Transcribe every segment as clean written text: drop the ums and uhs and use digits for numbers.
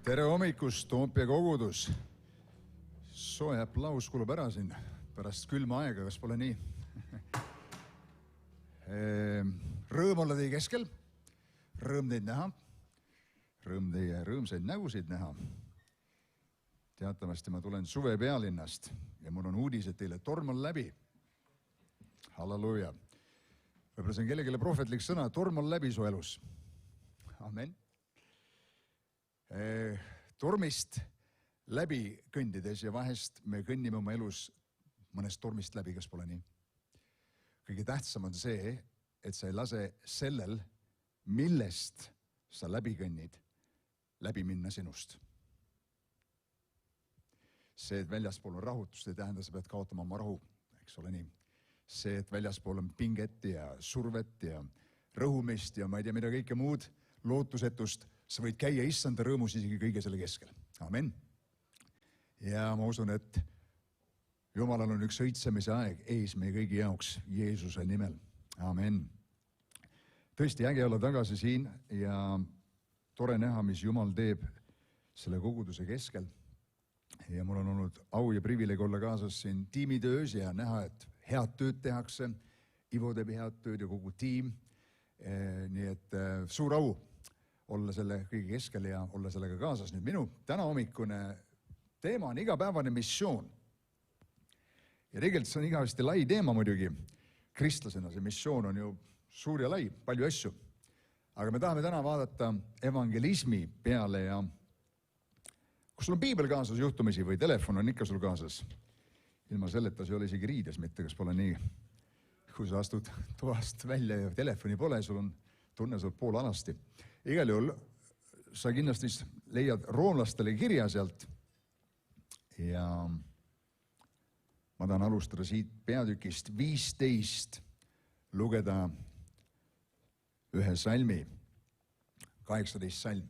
Tere hommikust, Toompea kogudus. Soe aplaus kulub ära siin pärast külma aega, kas pole nii? Rõõm olla teie keskel, rõõm teid näha, rõõm teie rõõmsaid nägusid näha. Teatavasti ma tulen suve pealinnast ja mul on uudised teile, torm on läbi. Halleluuja. Võib-olla see on kellelegi prohvetlik sõna, torm on läbi su elus. Amen. Tormist läbi kõndides ja vahest me kõnnime oma elus mõnest tormist läbi, kas pole nii? Kõige tähtsam on see, et sa ei lase sellel, millest sa läbi kõnnid, läbi minna sinust. See, et väljaspool on rahutust, ei tähenda, sa pead kaotama oma rahu, eks ole nii. See, et väljaspool on pinget ja survet ja rõhumist ja ma ei tea mida kõike muud, lootusetust, sa võid käia issanda rõõmus isegi kõige selle keskel. Amen. Ja ma usun, et Jumalal on üks õitsemise aeg ees meie kõigi jaoks Jeesuse nimel. Amen. Tõesti äge olla tagasi siin ja tore näha, mis Jumal teeb selle koguduse keskel. Ja mul on olnud au ja privileeg olla kaasas siin tiimitöös ja näha, et head tööd tehakse. Ivo teeb head tööd ja kogu tiim. Nii et suur au olla selle kõige keskel ja olla sellega kaasas. Nüüd minu täna hommikune teema on igapäevane missioon. Ja tegelikult see on igavesti lai teema muidugi. Kristlasena see missioon on ju suur ja lai, palju asju. Aga me tahame täna vaadata evangelismi peale ja kus sul on piibel kaasas juhtumisi või telefon on ikka sul kaasas? Ilma selleta see ei ole isegi riides mitte, kas pole nii? Kui sa astud toast välja ja telefoni pole, sul on tunne, sul pool alasti. Igal juhul sa kindlasti leiad roomlastele kirja sealt ja ma tahan alustada siit peatükist 15, lugeda ühe salmi, 18 salm.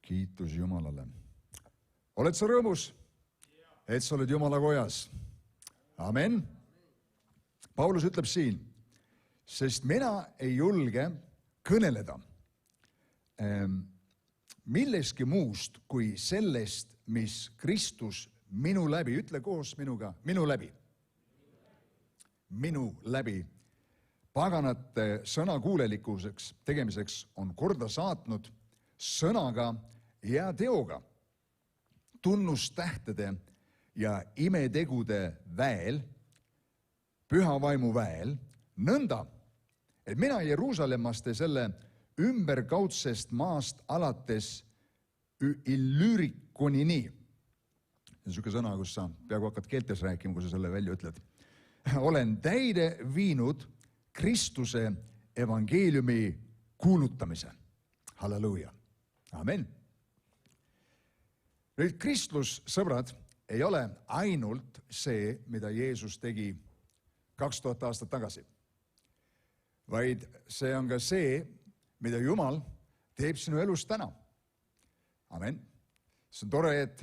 Kiitus Jumalale. Oled sa rõõmus, et sa oled Jumala kojas? Amen. Paulus ütleb siin, sest mina ei julge kõneleda milleski muust kui sellest, mis Kristus minu läbi, ütle koos minuga, minu läbi, paganate sõnakuulelikkuseks tegemiseks on korda saatnud sõnaga ja teoga, tunnustähtede ja imetegude väel, püha vaimu väel, nõnda, et mina Jeruusalemmast ja selle ümberkaudsest maast alates Illürikonini. See on selline sõna, kus sa peaaegu hakkad keeltes rääkima, kui sa selle välja ütled. Olen täide viinud Kristuse evangeeliumi kuulutamise. Halleluuja. Amen. Nüüd Kristus, sõbrad, ei ole ainult see, mida Jeesus tegi 2000 aastat tagasi, vaid see on ka see, mida Jumal teeb sinu elus täna. Amen. See on tore, et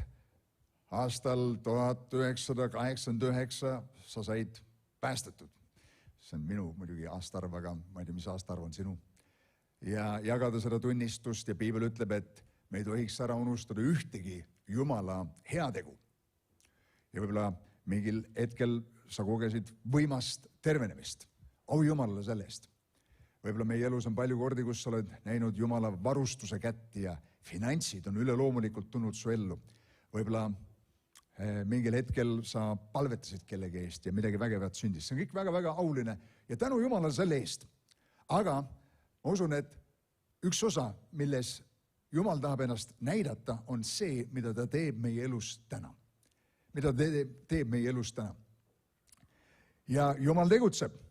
aastal 1989 sa said päästetud. See on minu muidugi aastaarv, aga ma ei tea, mis aastaarv on sinu. Ja jagada seda tunnistust ja piibel ütleb, et me ei tohiks ära unustada ühtegi Jumala heategu. Ja võib-olla mingil hetkel sa kogesid võimast tervenemist. Au Jumalale selle eest. Võib-olla meie elus on palju kordi, kus sa oled näinud Jumala varustuse kätt ja finantsid on üleloomulikult tulnud su ellu. Võib-olla mingil hetkel sa palvetasid kellegi eest ja midagi vägevat sündis. See on kõik väga-väga auline ja tänu Jumalale selle eest. Aga ma usun, et üks osa, milles Jumal tahab ennast näidata, on see, mida ta teeb meie elus täna. Mida ta teeb meie elus täna. Ja Jumal tegutseb.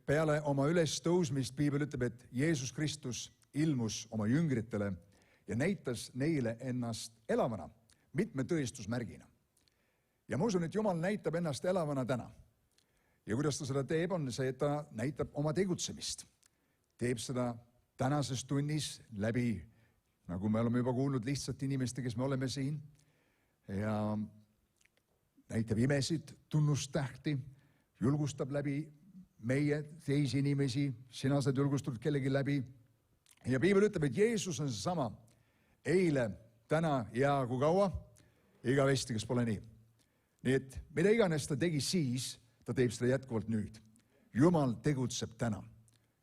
Peale oma ülestõusmist piibel ütleb, et Jeesus Kristus ilmus oma jüngritele ja näitas neile ennast elavana, mitme tõestusmärgina. Ja ma usun, et Jumal näitab ennast elavana täna. Ja kuidas ta seda teeb, on see, et ta näitab oma tegutsemist. Teeb seda tänases tunnis läbi, nagu me oleme juba kuulnud lihtsalt inimeste, kes me oleme siin. Ja näitab imesid, tunnustähti, julgustab läbi meie teisi inimesi, sina saad julgustatud kellegi läbi, ja piibel ütleb, et Jeesus on seesama eile, täna ja kui kaua? Igavesti, kas pole nii? Nii et mida iganes ta tegi siis, ta teeb seda jätkuvalt nüüd. Jumal tegutseb täna.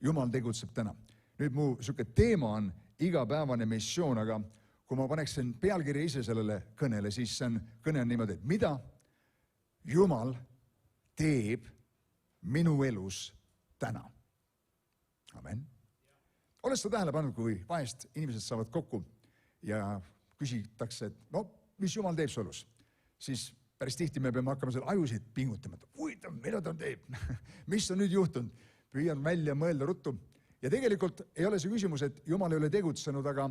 Jumal tegutseb täna. Nüüd mu siuke teema on igapäevane missioon, aga kui ma paneksin pealkirja ise sellele kõnele, siis kõne on niimoodi, et mida Jumal teeb minu elus täna. Amen. Oled seda tähele pannud, kui vahest inimesed saavad kokku ja küsitakse, et no, mis Jumal teeb su elus? Siis päris tihti me peame hakkama selle ajusid pingutama, et huvitav, mida ta teeb, mis on nüüd juhtunud, püüan välja mõelda ruttu. Ja tegelikult ei ole see küsimus, et Jumal ei ole tegutsenud, aga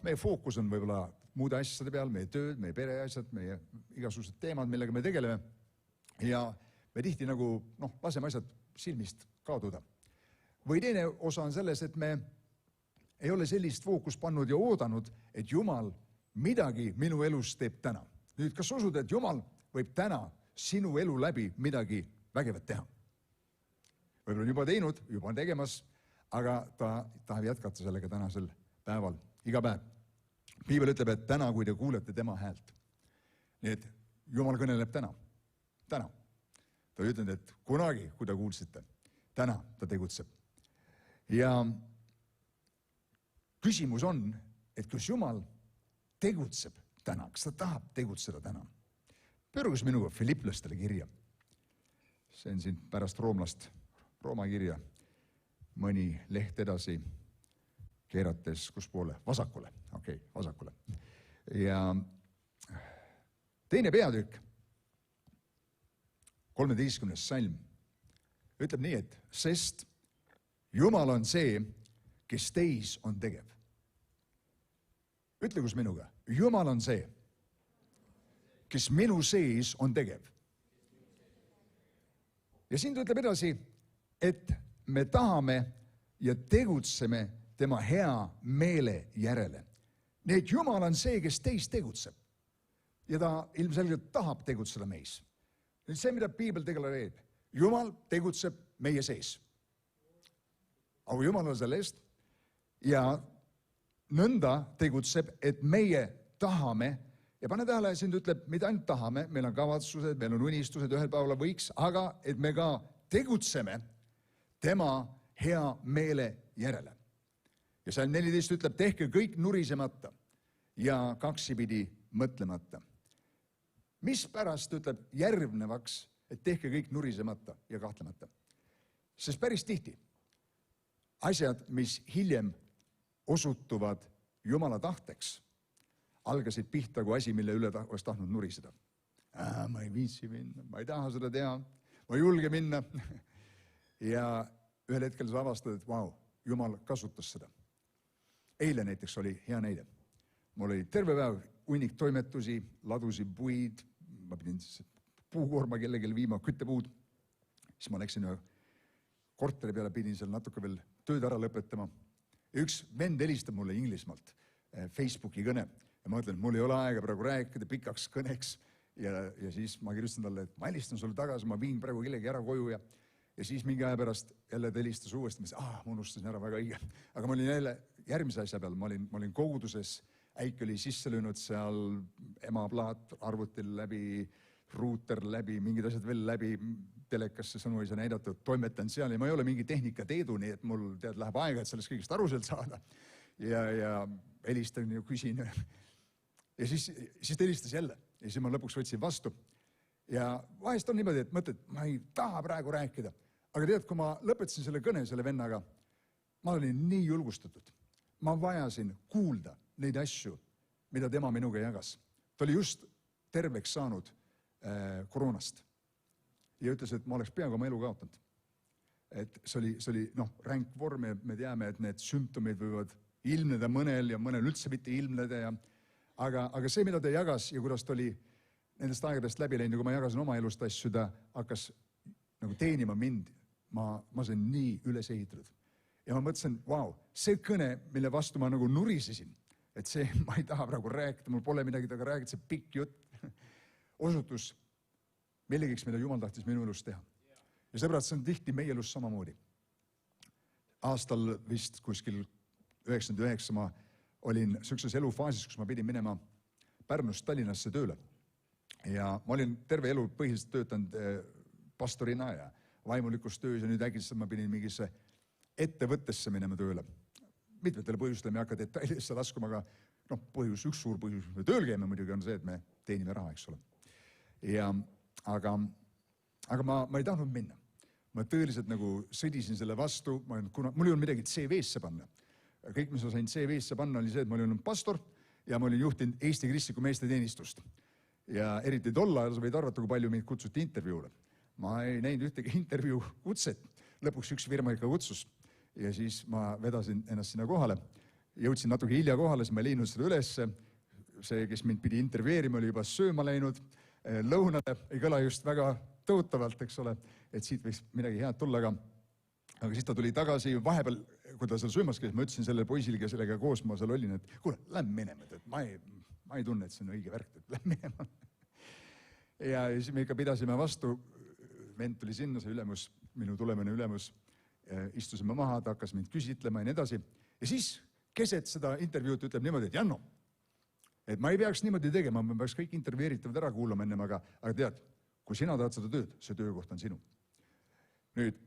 meie fookus on võib-olla muude asjade peal, meie tööd, meie pereasjad, meie igasugused teemad, millega me tegeleme. Ja me tihti laseme asjad silmist kaotuda. Või teine osa on selles, et me ei ole sellist fookust pannud ja oodanud, et Jumal midagi minu elus teeb täna. Nüüd, kas usud, et Jumal võib täna sinu elu läbi midagi vägevat teha? Võib-olla on juba teinud, juba on tegemas, aga ta tahab jätkata sellega tänasel päeval, iga päev. Piibel ütleb, et täna, kui te kuulete tema häält. Nii et Jumal kõneleb täna. Täna. Ta ütleb, et kunagi, kui te kuulsite, täna ta tegutseb. Ja küsimus on, et kas Jumal tegutseb täna, kas ta tahab tegutseda täna. Pöörgus minuga Filiplastele kirja. See on siin pärast Rooma kirja, mõni leht edasi keerates, kus poole? Vasakule. Okei, vasakule. Ja teine peatükk, 13. salm, ütleb nii, et sest Jumal on see, kes teis on tegev. Ütle kus minuga. Jumal on see, kes minu sees on tegev. Ja siin ta ütleb edasi, et me tahame ja tegutseme tema hea meele järele. Nii et Jumal on see, kes teis tegutseb. Ja ta ilmselgelt tahab tegutseda meis. Nüüd see, mida piibel deklareerib. Jumal tegutseb meie sees. Aga Jumal on selle eest ja nõnda tegutseb, et meie tahame, ja pane tähele, siin ütleb, mida ainult tahame, meil on kavatsused, meil on unistused, ühel päeval võiks, aga et me ka tegutseme tema hea meele järele. Ja salm 14 ütleb, tehke kõik nurisemata ja kaksipidi mõtlemata. Mis pärast ütleb järgnevaks, et tehke kõik nurisemata ja kahtlemata? Sest päris tihti asjad, mis hiljem osutuvad Jumala tahteks, algasid pihta kui asi, mille üle oleks tahtnud nuriseda. Ma ei viitsi minna, ma ei taha seda teha, ma ei julge minna. Ja ühel hetkel sa avastad, et vau, Jumal kasutas seda. Eile näiteks oli hea näide. Mul oli terve päev hunnik toimetusi, ladusi puid, ma pidin puukoorma kellelegi viima, küttepuud. Siis ma läksin ühe korteri peale, pidin seal natuke veel tööd ära lõpetama. Üks vend helistab mulle Inglismaalt Facebooki kõne ja ma ütlen, et mul ei ole aega praegu rääkida pikaks kõneks ja siis ma kirjutasin talle, et ma helistan sulle tagasi, ma viin praegu kellegi ära koju ja siis mingi aja pärast jälle ta helistas uuesti, ma ütlesin, ma unustasin ära, väga õige. Aga ma olin jälle järgmise asja peal, ma olin koguduses, äik oli sisse löönud seal emaplaat arvutil läbi, ruuter läbi, mingid asjad veel läbi, telekasse sõnu ei saa näidatud, toimetan seal ja ma ei ole mingi tehnikateedu, nii et mul läheb aega, et sellest kõigest aru sealt saada. Ja helistan ja küsin. Ja siis ta helistas jälle ja siis ma lõpuks võtsin vastu. Ja vahest on niimoodi, et mõtled, ma ei taha praegu rääkida. Aga tead, kui ma lõpetasin selle kõne selle vennaga, ma olin nii julgustatud. Ma vajasin kuulda neid asju, mida tema minuga jagas. Ta oli just terveks saanud koroonast. Ja ütles, et ma oleks peaaegu oma elu kaotanud. Et see oli ränk vorm ja me teame, et need sümptomid võivad ilmneda mõnel ja mõnel üldse mitte ilmneda. Aga see, mida ta jagas ja kuidas ta oli nendest aegadest läbi läinud, kui ma jagasin oma elust asju, ta hakkas teenima mind. Ma sain nii üles ehitatud. Ja ma mõtlesin, vau, see kõne, mille vastu ma nurisesin, et see, ma ei taha praegu rääkida, mul pole midagi taga rääkida, see pikk jutt, osutus millegiks, mida Jumal tahtis minu elus teha. Ja sõbrad, see on tihti meie elus samamoodi. Aastal vist kuskil 99 ma olin sellises elufaasis, kus ma pidin minema Pärnust Tallinnasse tööle. Ja ma olin terve elu põhiliselt töötanud pastorina ja vaimulikus töös ja nüüd äkitselt ma pidin mingisse ettevõttesse minema tööle. Mitmetele põhjustel me ei hakka detailidesse laskuma, aga üks suur põhjus, me tööl käime muidugi on see, et me teenime raha, eks ole. Aga ma ei tahtnud minna. Ma tõeliselt nagu sõdisin selle vastu, kuna mul ei olnud midagi CV-sse panna. Kõik, mis ma sain CV-sse panna, oli see, et ma olin pastor ja ma olin juhtinud Eesti Kristliku Meeste Teenistust. Ja eriti tol ajal sa võid arvata, kui palju mind kutsuti intervjuule. Ma ei näinud ühtegi intervjuu kutset. Lõpuks üks firma ikka kutsus ja siis ma vedasin ennast sinna kohale. Jõudsin natuke hilja kohale, siis ma ei leidnud seda ülesse. See, kes mind pidi intervjueerima, oli juba sööma läinud. Lõunale ei kõla just väga tõotavalt, eks ole, et siit võiks midagi head tulla, aga siis ta tuli tagasi vahepeal, kui ta seal söömas käis, ma ütlesin sellele poisile, kellega koos ma seal olin, et kuule, lähme minema, et ma ei tunne, et see on õige värk, et lähme minema. Ja siis me ikka pidasime vastu, vend tuli sinna, see ülemus, minu tulemine ülemus, istusime maha, ta hakkas mind küsitlema ja nii edasi. Ja siis keset seda intervjuut ütleb niimoodi, et Janno, et ma ei peaks niimoodi tegema, ma peaks kõik intervjueeritavad ära kuulama ennem, aga tead, kui sina tahad seda tööd, see töökoht on sinu. Nüüd,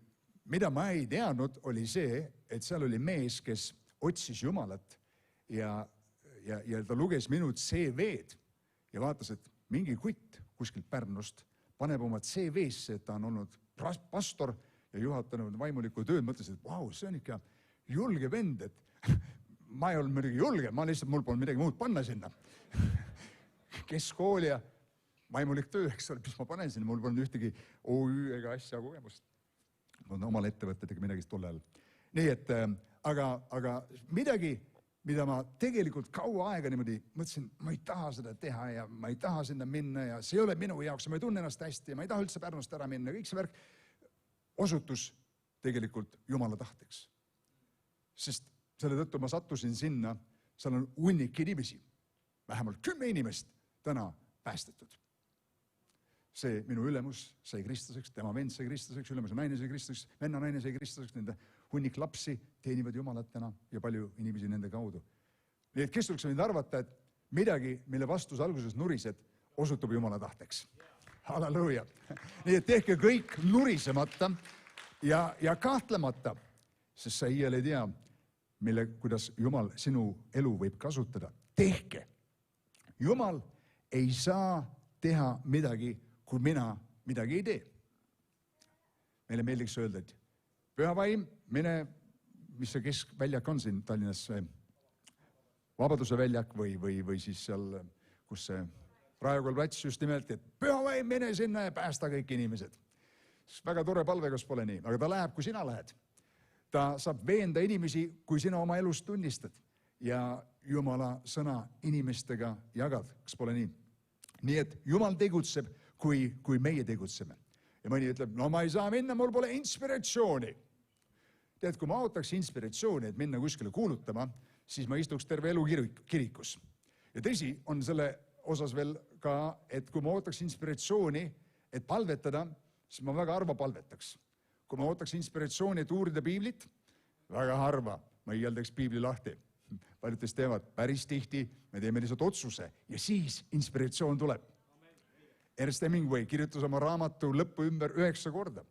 mida ma ei teadnud, oli see, et seal oli mees, kes otsis Jumalat ja ta luges minu CV-d ja vaatas, et mingi kutt kuskilt Pärnust paneb oma CV-sse, et ta on olnud pastor ja juhatanud vaimulikku tööd, mõtlesin, et vau, see on ikka julge vend, et ma ei olnud midagi julge, mul polnud midagi muud panna sinna. Keskkool ja vaimulik töö, eks ole, mis ma panen sinna, mul polnud ühtegi OÜ ega asja kogemust. Mul on omal ettevõttedega midagi tol ajal. Nii et, aga midagi, mida ma tegelikult kaua aega niimoodi mõtlesin, ma ei taha seda teha ja ma ei taha sinna minna ja see ei ole minu jaoks ja ma ei tunne ennast hästi ja ma ei taha üldse Pärnust ära minna. Kõik see värk osutus tegelikult Jumala tahteks. Sest selle tõttu ma sattusin sinna, seal on hunnik inimesi, vähemalt 10 inimest täna päästetud. See minu ülemus sai kristlaseks, tema vend sai kristlaseks, ülemus naine sai kristlaseks, venna naine sai kristlaseks, nende hunnik lapsi teenivad Jumalat täna ja palju inimesi nende kaudu. Nii et kes oleks võinud arvata, et midagi, mille vastus alguses nurised, osutub Jumala tahteks. Halleluuja. Nii et tehke kõik nurisemata ja kahtlemata, sest sa iial ei tea, kuidas Jumal sinu elu võib kasutada. Tehke. Jumal ei saa teha midagi, kui mina midagi ei tee. Meile meeldiks öelda, et püha vaim, mine, mis see keskväljak on siin Tallinnas, Vabaduse väljak või siis seal, kus see Raekoja plats just nimelt, et püha vaim, mine sinna ja päästa kõik inimesed. Väga tore palve, kas pole nii, aga ta läheb, kui sina lähed. Ta saab veenda inimesi, kui sina oma elust tunnistad ja Jumala sõna inimestega jagad, kas pole nii. Nii et Jumal tegutseb, kui meie tegutseme. Ja mõni ütleb, no ma ei saa minna, mul pole inspiratsiooni. Tead, kui ma ootaks inspiratsiooni, et minna kuskile kuulutama, siis ma istuks terve elu kirikus. Ja tõsi on selle osas veel ka, et kui ma ootaks inspiratsiooni, et palvetada, siis ma väga harva palvetaks. Kui ma ootaks inspiratsiooni, et uurida piiblit, väga harva ma iialdaks piibli lahti. Paljud teevad päris tihti, me teeme lihtsalt otsuse ja siis inspiratsioon tuleb. Ernest Hemingway kirjutas oma raamatu lõppu ümber 9 korda.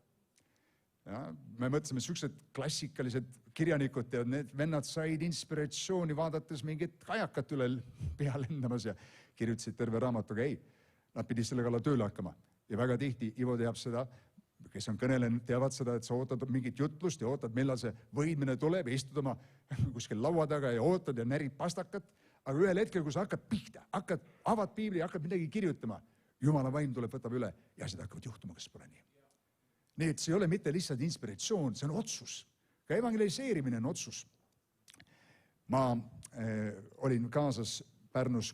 Ja, me mõtlesime, sellised klassikalised kirjanikud ja need vennad said inspiratsiooni vaadates mingit kajakat üle pea lendamas ja kirjutasid terve raamatuga. Ei, nad pidid selle kallal tööle hakkama. Ja väga tihti, Ivo teab seda, kes on kõnelenud, teavad seda, et sa ootad mingit jutlust ja ootad, millal see võidmine tuleb ja istud oma kuskil laua taga ja ootad ja närid pastakat. Aga ühel hetkel, kui sa hakkad pihta, avad piibli ja hakkad midagi kirjutama, Jumala vaim tuleb, võtab üle ja seda hakkavad juhtuma, kas pole nii. Nii et see ei ole mitte lihtsalt inspiratsioon, see on otsus. Ka evangeliseerimine on otsus. Ma olin kaasas Pärnus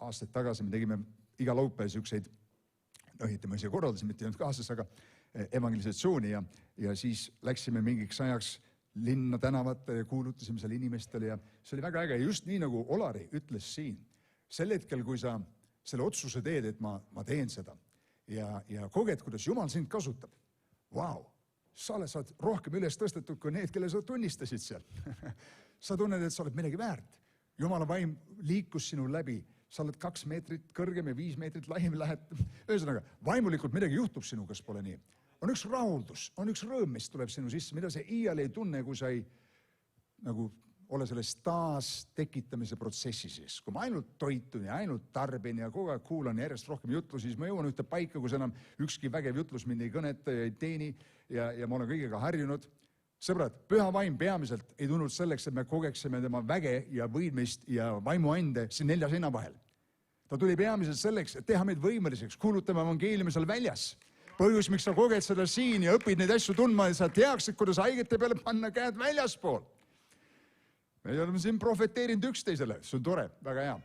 aastaid tagasi, me tegime iga laupäev siukseid, ütleme ise korraldasime, mitte ainult kaasas, aga evangelisatsiooni ja siis läksime mingiks ajaks linna tänavate ja kuulutasime seal inimestele ja see oli väga äge. Just nii, nagu Olari ütles siin, sel hetkel, kui sa selle otsuse teed, et ma teen seda ja koged, kuidas Jumal sind kasutab. Vau, sa oled rohkem üles tõstetud kui need, kelle sa tunnistasid seal. sa tunned, et sa oled millegi väärt. Jumala vaim liikus sinu läbi. Sa oled 2 meetrit kõrgem ja 5 meetrit laim lähed. Ühesõnaga, vaimulikult midagi juhtub sinuga, kas pole nii. On üks rahuldus, on üks rõõm, mis tuleb sinu sisse, mida sa iial ei tunne, kui sa ei nagu ole selles taas tekitamise protsessi sees. Kui ma ainult toitun ja ainult tarbin ja kogu aeg kuulan järjest rohkem jutlu, siis ma jõuan ühte paika, kus enam ükski vägev jutlus mind ei kõneta ja ei teeni ja ma olen kõigega harjunud. Sõbrad, püha vaim peamiselt ei tulnud selleks, et me kogeksime tema väge ja võidmist ja vaimuande siin 4 seina vahel. Ta tuli peamiselt selleks, et teha meid võimeliseks, kuulutame evangeeliumi seal väljas. Põhjus, miks sa koged seda siin ja õpid neid asju tundma, et sa teaksid, kuidas haigete peale panna käed väljaspool. Me oleme siin profeteerinud üksteisele, see on tore, väga hea.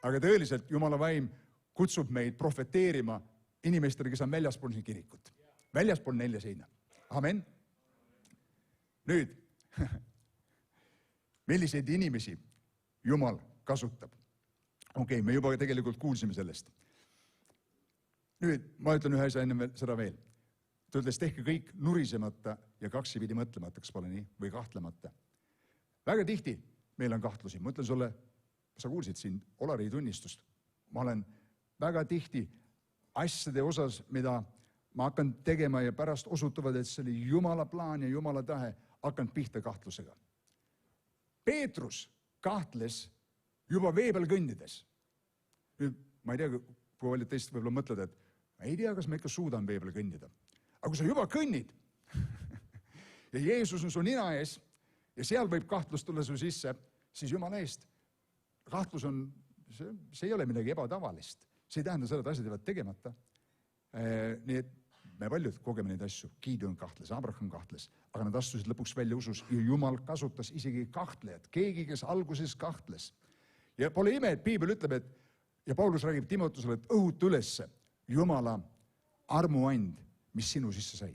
Aga tõeliselt Jumala vaim kutsub meid profeteerima inimestele, kes on väljaspool siin kirikut. Väljaspool 4 seina. Amen. Nüüd, milliseid inimesi Jumal kasutab? Okei, me juba tegelikult kuulsime sellest. Nüüd, ma ütlen ühe asja enne seda veel. Ta ütles, tehke kõik nurisemata ja kaksipidi mõtlemata, kas pole nii, või kahtlemata. Väga tihti meil on kahtlusi. Ma ütlen sulle, sa kuulsid siin Olari tunnistust. Ma olen väga tihti asjade osas, mida ma hakkan tegema ja pärast osutuvad, et see oli Jumala plaan ja Jumala tahe, hakkan pihta kahtlusega. Peetrus kahtles juba vee peal kõndides. Nüüd, ma ei tea, kui paljud teist võib-olla mõtled, et ma ei tea, kas ma ikka suudan vee peal kõndida. Aga kui sa juba kõnnid ja Jeesus on su nina ees ja seal võib kahtlus tulla su sisse, siis Jumala eest. Kahtlus on, see ei ole midagi ebatavalist. See ei tähenda seda, et asjad jäävad tegemata. Nii et me paljud kogeme neid asju. Gideon kahtles, Abraham kahtles, aga nad astusid lõpuks välja usus ja Jumal kasutas isegi kahtlejad. Keegi, kes alguses kahtles. Ja pole ime, et Piibel ütleb, et ja Paulus räägib Timotusele, et õhuta ülesse Jumala armuand, mis sinu sisse sai.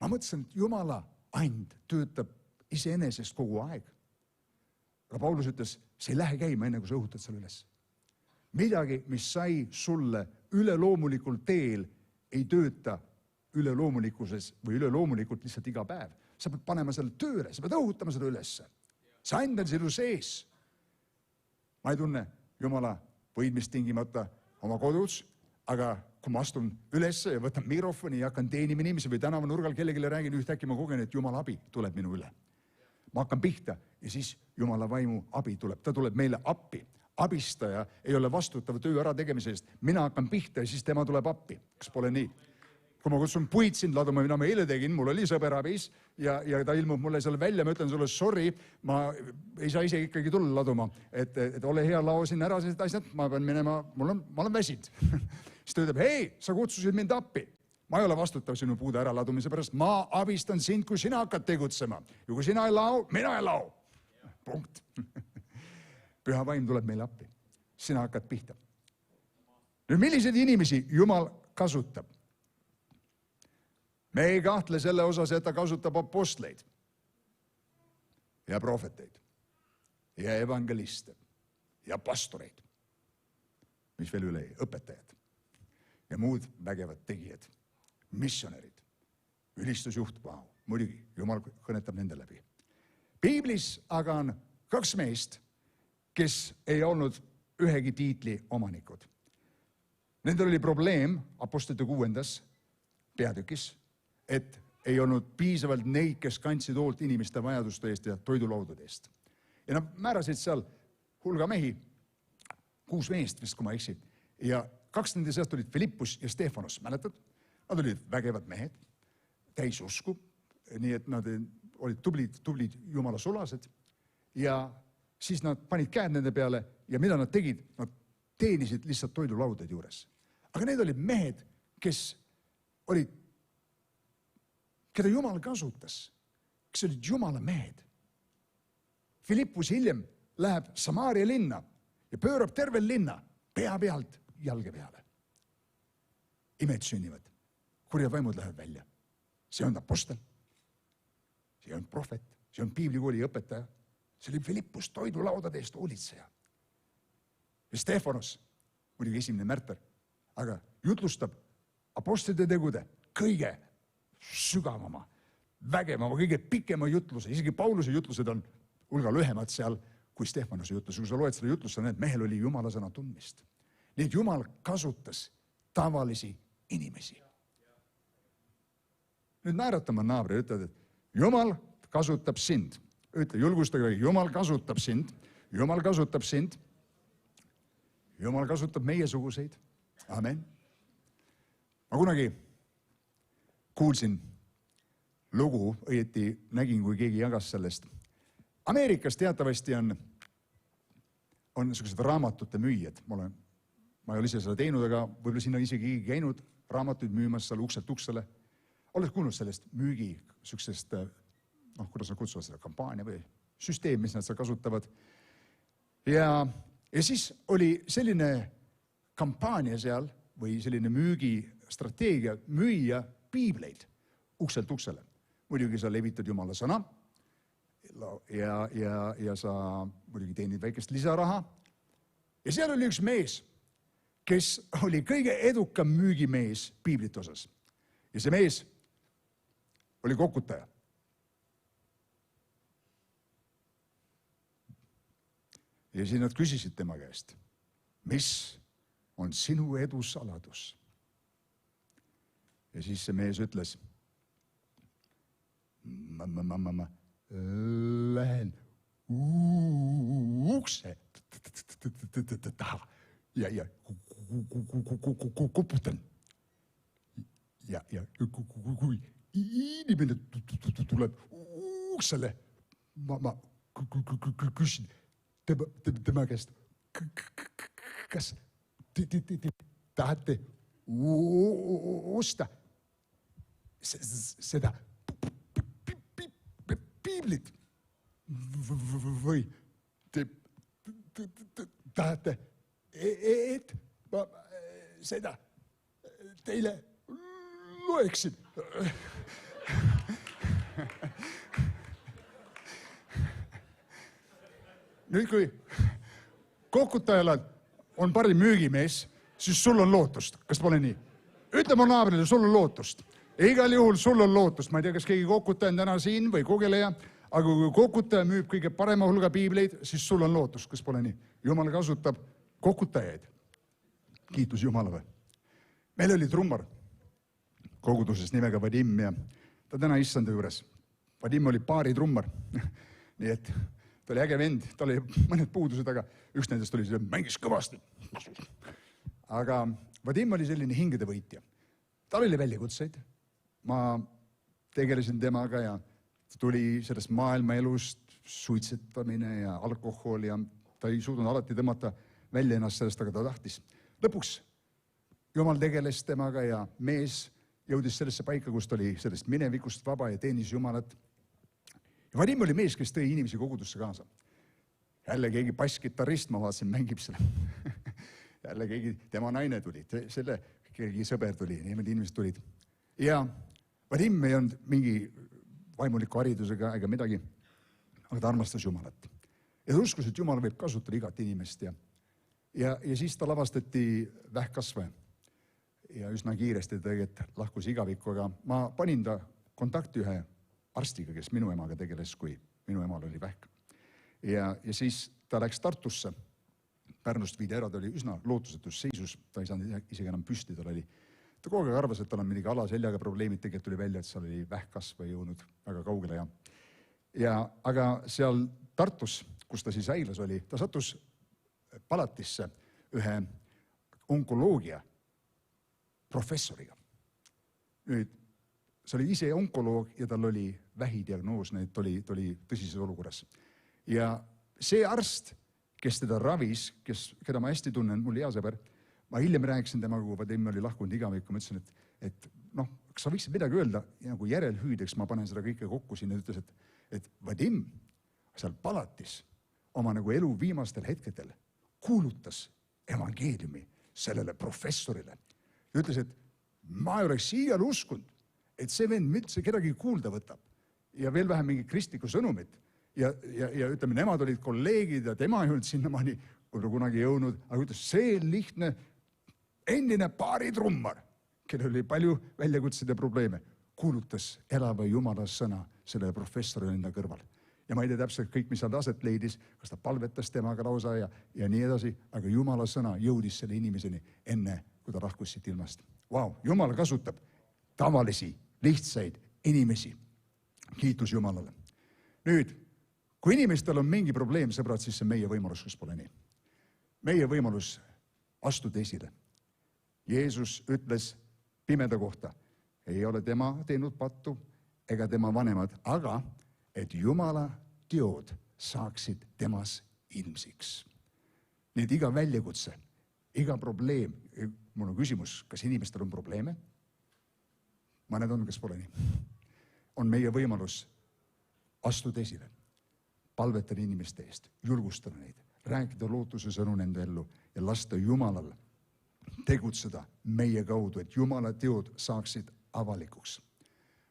Ma mõtlesin, et Jumala and töötab iseenesest kogu aeg. Aga Paulus ütles, see ei lähe käima enne, kui sa õhutad selle üles. Midagi, mis sai sulle üleloomulikul teel, ei tööta üleloomulikuses või üleloomulikult lihtsalt iga päev. Sa pead panema selle tööle, sa pead õhutama seda ülesse. See and on sinu sees. Ma ei tunne Jumala võidmist tingimata oma kodus, aga kui ma astun ülesse ja võtan mikrofoni ja hakkan teenima inimesi või tänavanurgal kellelegi räägin, ühtäkki ma kogen, et Jumala abi tuleb minu üle. Ma hakkan pihta ja siis Jumala vaimu abi tuleb. Ta tuleb meile appi. Abistaja ei ole vastutav töö ära tegemise eest. Mina hakkan pihta ja siis tema tuleb appi. Kas pole nii? Kui ma kutsun puid sind laduma, mida ma eile tegin, mul oli sõber abis ja ta ilmub mulle seal välja, ma ütlen sulle, sorry, ma ei saa ise ikkagi tulla laduma, et ole hea, lao siin ära sellised asjad, ma pean minema, ma olen väsinud. Siis ta ütleb, hei, sa kutsusid mind appi. Ma ei ole vastutav sinu puude ära ladumise pärast, ma abistan sind, kui sina hakkad tegutsema. Ja kui sina ei lao, mina ei lao. Punkt. Püha vaim tuleb meile appi. Sina hakkad pihta. Nüüd, milliseid inimesi Jumal kasutab? Me ei kahtle selle osas, et ta kasutab apostleid ja prohveteid ja evangeliste ja pastoreid, mis veel üle, õpetajad ja muud vägevad tegijad, missionärid, ülistusjuht, muidugi, Jumal kõnetab nende läbi. Piiblis aga on 2 meest, kes ei olnud ühegi tiitli omanikud. Nendel oli probleem apostlite 6. peatükis, et ei olnud piisavalt neid, kes kandsid hoolt inimeste vajaduste eest ja toidulaudade eest. Ja nad määrasid seal hulga mehi, 6 meest vist, kui ma eksin. Ja 2 nende seast olid Filippus ja Stefanos, mäletad? Nad olid vägevad mehed, täis usku, nii et nad olid tublid Jumala sulased. Ja siis nad panid käed nende peale ja mida nad tegid? Nad teenisid lihtsalt toidulaudade juures. Aga need olid mehed, kes olid keda Jumal kasutas, kes olid Jumala mehed. Filippus hiljem läheb Samaaria linna ja pöörab terve linna pea pealt jalge peale. Imed sünnivad. Kurjad vaimud lähevad välja. See on apostel. See on prohvet. See on piiblikooli õpetaja. See oli Filippus toidulaudade eest hoolitseja. Ja Stefanos, muidugi esimene märter, aga jutlustab apostlite tegude kõige sügavama, vägevama, kõige pikema jutluse. Isegi Pauluse jutlused on hulga lühemad seal kui Stefanuse jutlus. Kui sa loed seda jutlust, sa näed, mehel oli Jumala sõna tundmist. Nii et Jumal kasutas tavalisi inimesi. Nüüd naeratama naabri ja ütled, et Jumal kasutab sind. Ütle julgustage, Jumal kasutab sind. Jumal kasutab sind. Jumal kasutab meiesuguseid. Amen. Ma kunagi kuulsin lugu, õieti nägin, kui keegi jagas sellest. Ameerikas teatavasti on niisugused raamatute müüjad. Ma ei ole ise seda teinud, aga võib-olla sinna isegi käinud raamatuid müümas seal ukselt uksele. Oled kuulnud sellest müügi, niisugusest, kuidas nad kutsuvad seda, kampaania või süsteem, mis nad seal kasutavad. Ja siis oli selline kampaania seal või selline müügistrateegia müüa piibleid ukselt uksele. Muidugi sa levitad Jumala sõna ja sa muidugi teenid väikest lisaraha. Ja seal oli üks mees, kes oli kõige edukam müügimees piiblite osas. Ja see mees oli kokutaja. Ja siis nad küsisid tema käest, mis on sinu edu saladus? Ja siis see mees ütles, ma lähen ukse taha ja koputan. Ja kui inimene tuleb uksele, ma küsin tema käest, kas te tahate osta seda piiblit või te tahate, et ma seda teile loeksin. Nüüd, kui kokutajal on parim müügimees, siis sul on lootust. Kas pole nii? Ütle mu naabrile, sul on lootust. Igal juhul sul on lootust. Ma ei tea, kas keegi kokutaja on täna siin või kogeleja, aga kui kokutaja müüb kõige parema hulga piibleid, siis sul on lootust. Kas pole nii? Jumal kasutab kokutajaid. Kiitus Jumalale. Meil oli trummar koguduses nimega Vadim ja ta täna issanda juures. Vadim oli paari trummar. Nii et ta oli äge vend, ta oli mõned puudused, aga üks nendest oli see, mängis kõvasti. Aga Vadim oli selline hingede võitja. Tal oli väljakutseid. Ma tegelesin temaga ja ta tuli sellest maailmaelust, suitsetamine ja alkohol ja ta ei suutnud alati tõmmata välja ennast sellest, aga ta tahtis. Lõpuks Jumal tegeles temaga ja mees jõudis sellesse paika, kus ta oli sellest minevikust vaba ja teenis Jumalat. Ja Vadim oli mees, kes tõi inimesi kogudusse kaasa. Jälle keegi basskitarrist, ma vaatasin, mängib selle. Jälle keegi, tema naine tuli, selle keegi sõber tuli, niimoodi inimesed tulid. Ja Vadim ei olnud mingi vaimuliku haridusega ega midagi, aga ta armastas Jumalat. Ja ta uskus, et Jumal võib kasutada igat inimest. Ja siis ta lavastati vähkkasve. Ja üsna kiiresti ta tegelikult lahkus igavikku, aga ma panin ta kontakti ühe arstiga, kes minu emaga tegeles, kui minu emal oli vähk. Ja siis ta läks Tartusse. Pärnust viidi ära, ta oli üsna lootusetus seisus, ta ei saanud isegi enam püsti, ta kogu aeg arvas, et tal on midagi alaseljaga probleemid, tegelikult tuli välja, et seal oli vähkkasv või jõudnud väga kaugele. Aga seal Tartus, kus ta siis haiglas oli, ta sattus palatisse ühe onkoloogia professoriga. Nüüd, see oli ise onkoloog ja tal oli vähidiagnoos, ta oli tõsises olukorras. Ja see arst, kes teda ravis, keda ma hästi tunnen, mul hea sõber, ma hiljem rääkisin temaga, kui Vadim oli lahkunud igavikku, ma ütlesin, et kas sa võiksid midagi öelda, nagu järelhüüdeks, ma panen seda kõike kokku siin, ja ütles, et Vadim seal palatis oma nagu elu viimastel hetkedel kuulutas evangeeliumi sellele professorile. Ja ütles, et ma ei oleks iial uskunud, et see vend üldse kedagi kuulda võtab ja veel vähem mingi kristlikku sõnumit. Ja ütleme, nemad olid kolleegid ja tema ei olnud sinnamaani võib-olla kunagi jõudnud, aga ütles, see lihtne endine baaritrummar, kellel oli palju väljakutseid ja probleeme, kuulutas elava Jumala sõna sellele professorile enda kõrval. ja ma ei tea täpselt kõik, mis seal aset leidis, kas ta palvetas temaga lausa ja nii edasi, aga Jumala sõna jõudis selle inimeseni enne, kui ta lahkus siit ilmast. Vau, Jumal kasutab tavalisi, lihtsaid inimesi. Kiitus Jumalale. Nüüd, kui inimestel on mingi probleem, sõbrad, siis see meie võimalus, kus pole nii. Meie võimalus astuda esile. Jeesus ütles pimeda kohta, ei ole tema teinud pattu ega tema vanemad, aga et Jumala teod saaksid temas ilmsiks. Nii et iga väljakutse, iga probleem, mul on küsimus, kas inimestel on probleeme? Mõned on, kes pole nii. On meie võimalus astuda esile, palvetada inimeste eest, julgustada neid, rääkida lootuse sõnu nende ellu ja lasta Jumalal tegutseda meie kaudu, et Jumala teod saaksid avalikuks.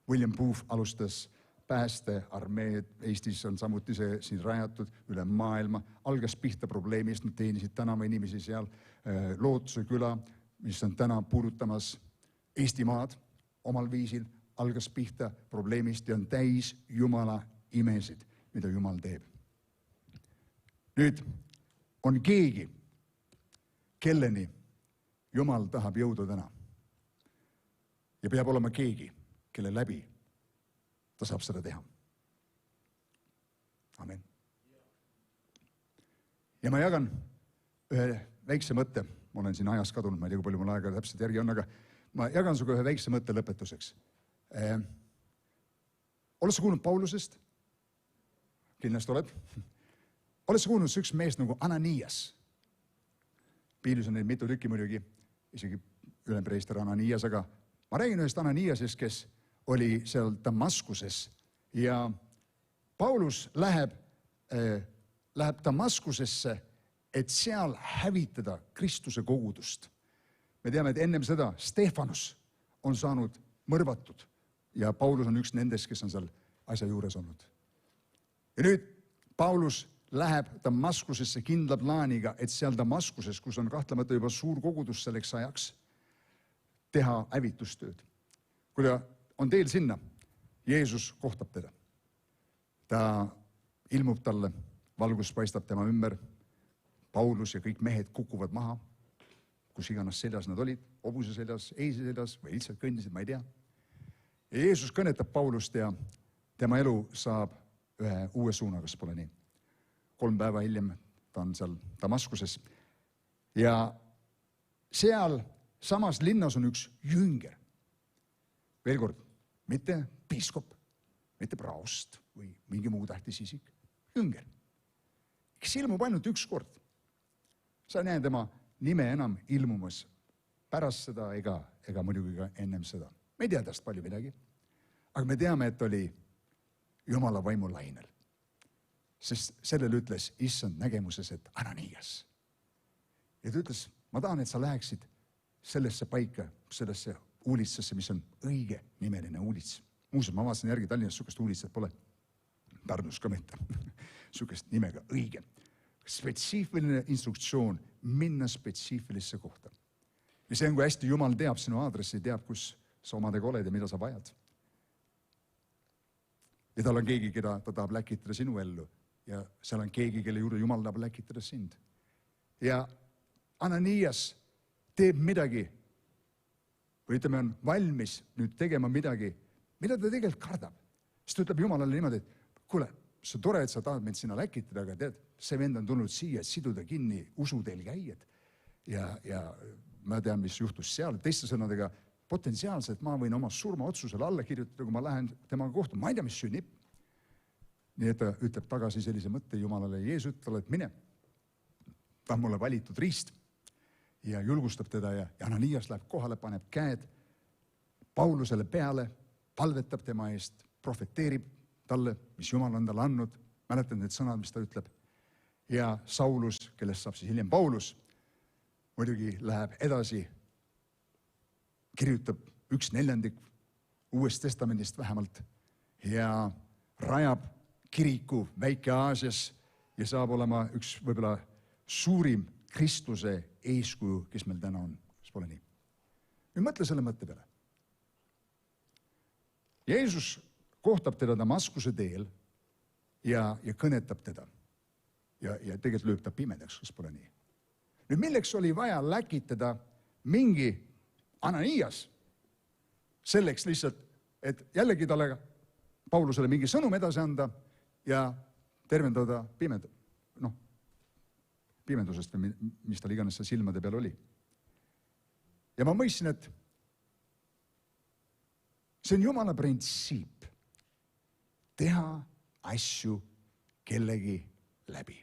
William Booth alustas päästearmee, Eestis on samuti see siin rajatud üle maailma, algas pihta probleemist, nad teenisid tänava inimesi seal, Lootuse küla, mis on täna puudutamas Eestimaad omal viisil, algas pihta probleemist ja on täis Jumala imesid, mida Jumal teeb. Nüüd on keegi, kelleni Jumal tahab jõuda täna. Ja peab olema keegi, kelle läbi ta saab seda teha. Amen. Ja ma jagan ühe väikse mõtte, ma olen siin ajas kadunud, ma ei tea, kui palju mul aega täpselt järgi on, aga ma jagan suga ühe väikse mõtte lõpetuseks. Oled sa kuulnud Paulusest? Kindlasti oled. Oled sa kuulnud üks mees nagu Ananias? Piilis on neid mitu tükki muidugi, isegi ülempreester Ananias, aga ma räägin ühest Ananiasest, kes oli seal Damaskuses ja Paulus läheb Damaskusesse, et seal hävitada Kristuse kogudust. Me teame, et ennem seda Stefanus on saanud mõrvatud ja Paulus on üks nendest, kes on seal asja juures olnud. Ja nüüd Paulus läheb Damaskusesse kindla plaaniga, et seal Damaskuses, kus on kahtlemata juba suur kogudus selleks ajaks, teha hävitustööd. Kui ta on teel sinna, Jeesus kohtab teda. Ta ilmub talle, valgus paistab tema ümber, Paulus ja kõik mehed kukuvad maha, kus iganes seljas nad olid, hobuse seljas, eise seljas või lihtsalt kõndisid, ma ei tea. Ja Jeesus kõnetab Paulust ja tema elu saab ühe uue suuna, kas pole nii. 3 päeva hiljem ta on seal Damaskuses. Ja seal samas linnas on üks jünger. Veel kord, mitte piiskop, mitte praost või mingi muu tähtis isik. Jünger, kes ilmub ainult üks kord. Sa ei näe tema nime enam ilmumas pärast seda ega muidugi ka ennem seda. Me ei tea tast palju midagi, aga me teame, et oli Jumala vaimu lainel. Sest sellele ütles issand nägemuses, et Ananias. Ja ta ütles, ma tahan, et sa läheksid sellesse paika, sellesse uulitsesse, mis on õige nimeline uulits. Muuseas, ma vaatasin järgi, Tallinnas sukest uulitsat pole. Pärnus ka mitte. Sukest nimega õige. Spetsiifiline instruktsioon minna spetsiifilisse kohta. Ja see on, kui hästi Jumal teab sinu aadressi, teab, kus sa omadega oled ja mida sa vajad. Ja tal on keegi, keda ta tahab läkitada sinu ellu. Ja seal on keegi, kelle juurde Jumal tahab läkitada sind. Ja Ananias teeb midagi, või ütleme, on valmis nüüd tegema midagi, mida ta tegelikult kardab. Siis ta ütleb Jumalale niimoodi, et kuule, see on tore, et sa tahad mind sinna läkitada, aga tead, see vend on tulnud siia, et siduda kinni usuteel käijad. Ja ma tean, mis juhtus seal. Teiste sõnadega, potentsiaalselt ma võin oma surmaotsusele alla kirjutada, kui ma lähen temaga kohta. Ma ei tea, mis sünnib. Nii et ta ütleb tagasi sellise mõtte Jumalale ja Jeesus ütleb, et mine. Ta on mulle valitud riist ja julgustab teda ja Ananias läheb kohale, paneb käed Paulusele peale, palvetab tema eest, profeteerib talle, mis Jumal on talle andnud. Mäletan need sõnad, mis ta ütleb. Ja Saulus, kellest saab siis hiljem Paulus, muidugi läheb edasi, kirjutab 1/4 Uuest Testamendist vähemalt ja rajab kiriku Väike-Aasias ja saab olema üks võib-olla suurim Kristuse eeskuju, kes meil täna on. Kas pole nii? Nüüd mõtle selle mõtte peale. Jeesus kohtab teda Damaskuse teel ja kõnetab teda. Ja tegelikult lööb ta pimedaks, kas pole nii. Nüüd milleks oli vaja läkitada mingi Ananias selleks lihtsalt, et jällegi talle Paulusele mingi sõnum edasi anda ja tervendada pimendusest või mis tal iganes see silmade peal oli. Ja ma mõistsin, et see on Jumala printsiip teha asju kellegi läbi.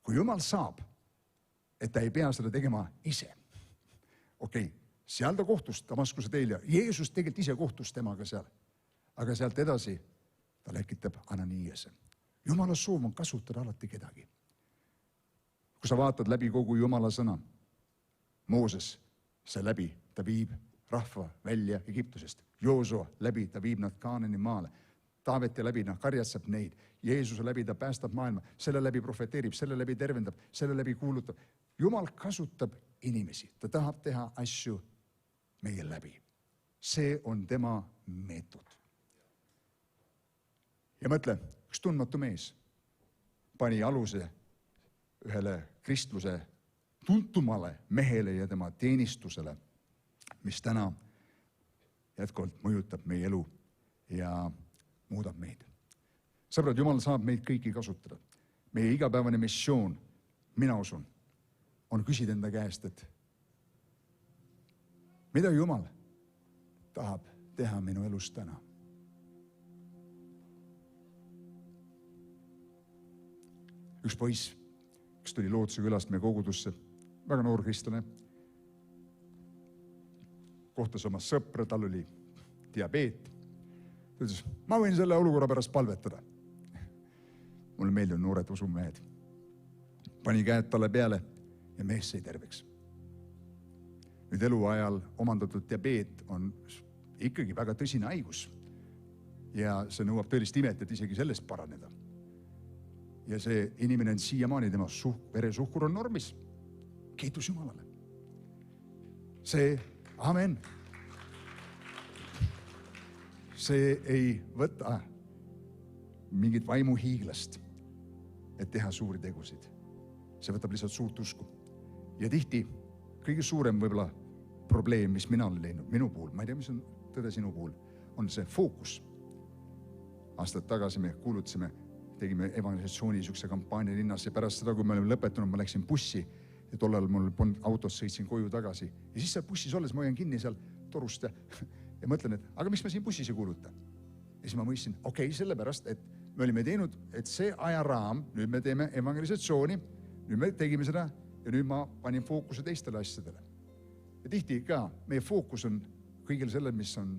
Kui Jumal saab, et ta ei pea seda tegema ise. Okei, seal ta kohtus Damaskuse teel ja Jeesus tegelikult ise kohtus temaga seal. Aga sealt edasi ta läkitab Ananiase. Jumala soov on kasutada alati kedagi. Kui sa vaatad läbi kogu Jumala sõna, Mooses, see läbi, ta viib rahva välja Egiptusest. Joosua läbi, ta viib nad Kaanani maale. Taaveti läbi, karjatseb neid. Jeesuse läbi ta päästab maailma. Selle läbi profeteerib, selle läbi tervendab, selle läbi kuulutab. Jumal kasutab inimesi. Ta tahab teha asju meie läbi. See on tema meetod. Ja mõtle, üks tundmatu mees pani aluse ühele kristluse tuntumale mehele ja tema teenistusele, mis täna jätkuvalt mõjutab meie elu ja muudab meid. Sõbrad, Jumal saab meid kõiki kasutada. Meie igapäevane missioon, mina usun, on küsida enda käest, et mida Jumal tahab teha minu elus täna. Üks poiss, kes tuli Lootuse külast meie kogudusse, väga noor kristlane, kohtas oma sõpra, tal oli diabeet. Ta ütles, ma võin selle olukorra pärast palvetada. Mulle meeldivad noored usumehed. Pani käed talle peale ja mees sai terveks. Nüüd eluajal omandatud diabeet on ikkagi väga tõsine haigus ja see nõuab tõelist imet, et isegi sellest paraneda. Ja see inimene on siiamaani, tema veresuhkur on normis. Kiitus Jumalale. See, amen. See ei võta mingit vaimuhiiglast, et teha suuri tegusid. See võtab lihtsalt suurt usku. Ja tihti kõige suurem võib-olla probleem, mis mina olen leidnud, minu puhul, ma ei tea, mis on tõde sinu puhul, on see fookus. Aastad tagasi me kuulutasime, tegime evangelisatsiooni niisuguse kampaania linnas ja pärast seda, kui me olime lõpetanud, ma läksin bussi ja tollal mul polnud autos, sõitsin koju tagasi. Ja siis seal bussis olles ma hoian kinni seal torust ja mõtlen, et aga miks ma siin bussis ei kuuluta? Ja siis ma mõistsin, okei, sellepärast, et me olime teinud, et see ajaraam, nüüd me teeme evangelisatsiooni, nüüd me tegime seda ja nüüd ma panin fookuse teistele asjadele. Ja tihti ka meie fookus on kõigil sellel, mis on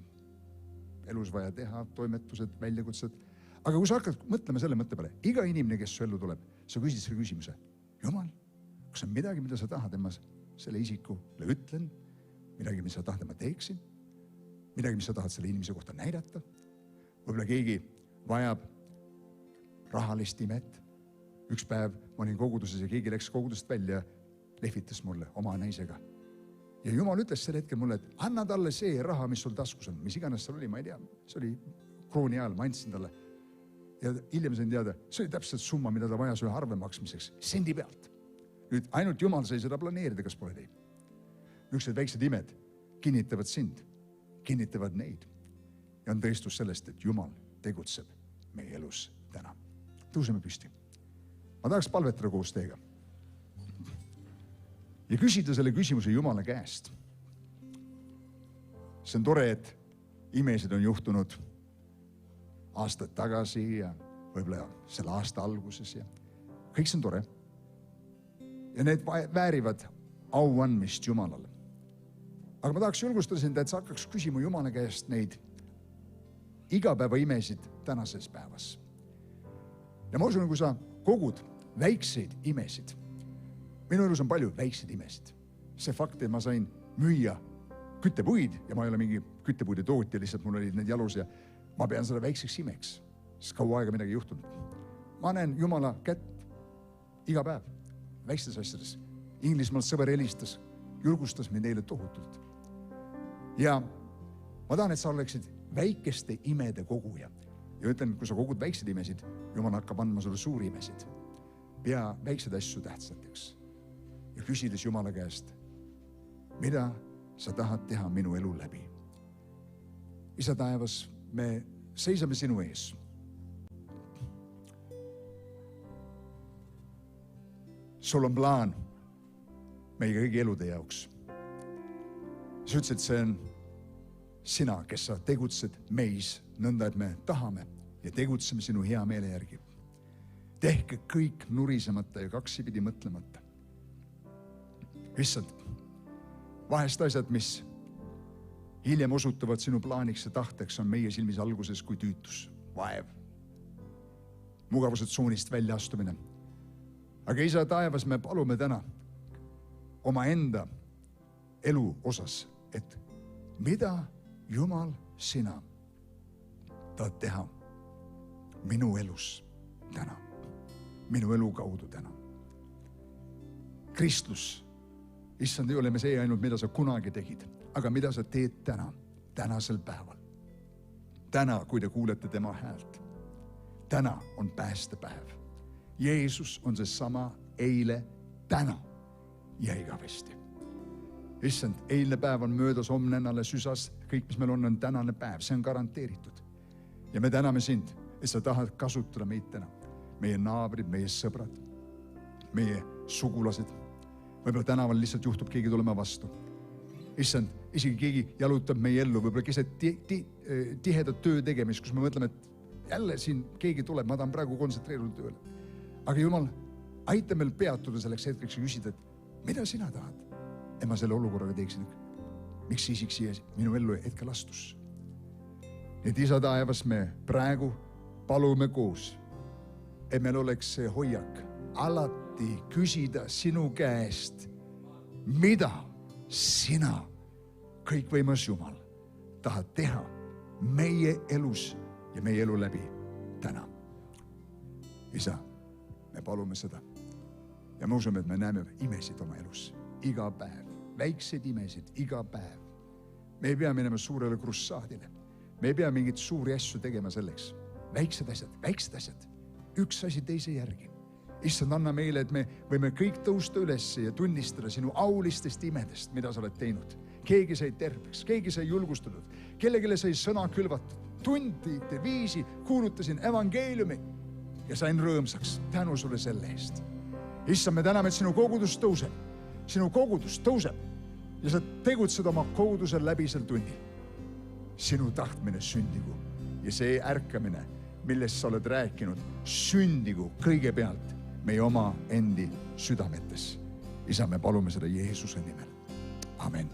elus vaja teha, toimetused, väljakutsed. Aga kui sa hakkad mõtlema selle mõtte peale, iga inimene, kes su ellu tuleb, sa küsid selle küsimuse, Jumal, kas on midagi, mida sa tahad, et ma selle isikule ütlen, midagi, mis sa tahad, et ma teeksin, midagi, mis sa tahad selle inimese kohta näidata, võib-olla keegi vajab rahalist imet. Üks päev ma olin koguduses ja keegi läks kogudust välja, lehvitas mulle oma naisega. Ja Jumal ütles sel hetkel mulle, et anna talle see raha, mis sul taskus on, mis iganes seal oli, ma ei tea, see oli krooni ajal, ma andsin talle. Ja hiljem sain teada, see oli täpselt summa, mida ta vajas ühe arve maksmiseks, sendi pealt. Nüüd ainult Jumal sai seda planeerida, kas pole teid. Niisugused väiksed imed kinnitavad sind, kinnitavad neid. Ja on tõestus sellest, et Jumal tegutseb meie elus täna. Tõuseme püsti. Ma tahaks palvetada koos teiega. Ja küsida selle küsimuse Jumala käest. See on tore, et imesid on juhtunud aastad tagasi ja võib-olla selle aasta alguses ja kõik see on tore. Ja need väärivad auandmist Jumalale. Aga ma tahaks julgustada sind, et sa hakkaks küsima Jumala käest neid igapäeva imesid tänases päevas. Ja ma usun, kui sa kogud väikseid imesid, minu elus on palju väikseid imesid. See fakt, et ma sain müüa küttepuid ja ma ei ole mingi küttepuide tootja, lihtsalt mul olid need jalus ja ma pean seda väikseks imeks, sest kaua aega midagi juhtunud. Ma näen Jumala kätt iga päev väikstes asjades. Inglismaalt sõber helistas, julgustas mind neile tohutult. Ja ma tahan, et sa oleksid väikeste imede koguja. Ja ütlen, kui sa kogud väikseid imesid, Jumal hakkab andma sulle suuri imesid. Pea väikseid asju tähtsateks. Ja küsides Jumala käest, mida sa tahad teha minu elu läbi? Isa taevas, me seisame sinu ees. Sul on plaan meie kõigi elude jaoks. Sa ütlesid, see on sina, kes sa tegutsed meis, nõnda, et me tahame ja tegutseme sinu hea meele järgi. Tehke kõik nurisemata ja kaksipidi mõtlemata. Issand, vahest asjad, mis hiljem osutuvad sinu plaaniks ja tahteks, on meie silmis alguses kui tüütus, vaev, mugavused tsoonist välja astumine. Aga Isa taevas, me palume täna oma enda elu osas, et mida Jumal sina tahad teha minu elus täna, minu elu kaudu täna. Kristus, issand, ei ole me see ainult, mida sa kunagi tegid, aga mida sa teed täna, tänasel päeval. Täna, kui te kuulete tema häält. Täna on päästepäev. Jeesus on see sama eile, täna ja igavesti. Issand, eilne päev on möödas, homne nädal süsas, kõik, mis meil on tänane päev, see on garanteeritud. Ja me täname sind, et sa tahad kasutada meid täna. Meie naabrid, meie sõbrad, meie sugulased. Võib-olla tänaval lihtsalt juhtub keegi tulema vastu. Issand, isegi keegi jalutab meie ellu, võib-olla keset tihedat töö tegemist, kus me mõtleme, et jälle siin keegi tuleb, ma tahan praegu kontsentreeruda tööle. Aga Jumal, aita meil peatuda selleks hetkeks ja küsida, et mida sina tahad? Et ma selle olukorraga teeksin, miks isik siia minu ellu hetkel astus. Et Isa taevas, me praegu palume koos, et meil oleks see hoiak alati küsida sinu käest, mida sina, kõikvõimas Jumal, tahad teha meie elus ja meie elu läbi täna. Isa, me palume seda ja me usume, et me näeme imesid oma elus iga päev, väikseid imesid iga päev. Me ei pea minema suurele krussaadile. Me ei pea mingit suuri asju tegema selleks. Väiksed asjad, üks asi teise järgi. Issand, anna meile, et me võime kõik tõusta üles ja tunnistada sinu aulistest imedest, mida sa oled teinud. Keegi sai terveks, keegi sai julgustatud, kellegile sai sõna külvatud. Tundide viisi kuulutasin evangeeliumi ja sain rõõmsaks. Tänu sulle selle eest. Issand, me täname, et sinu kogudus tõuseb. Sinu kogudus tõuseb ja sa tegutsed oma kogudusel läbi sel tunnil. Sinu tahtmine sündigu ja see ärkamine, millest sa oled rääkinud, sündigu kõigepealt meie oma endi südametes. Isa, me palume seda Jeesuse nimel. Amen.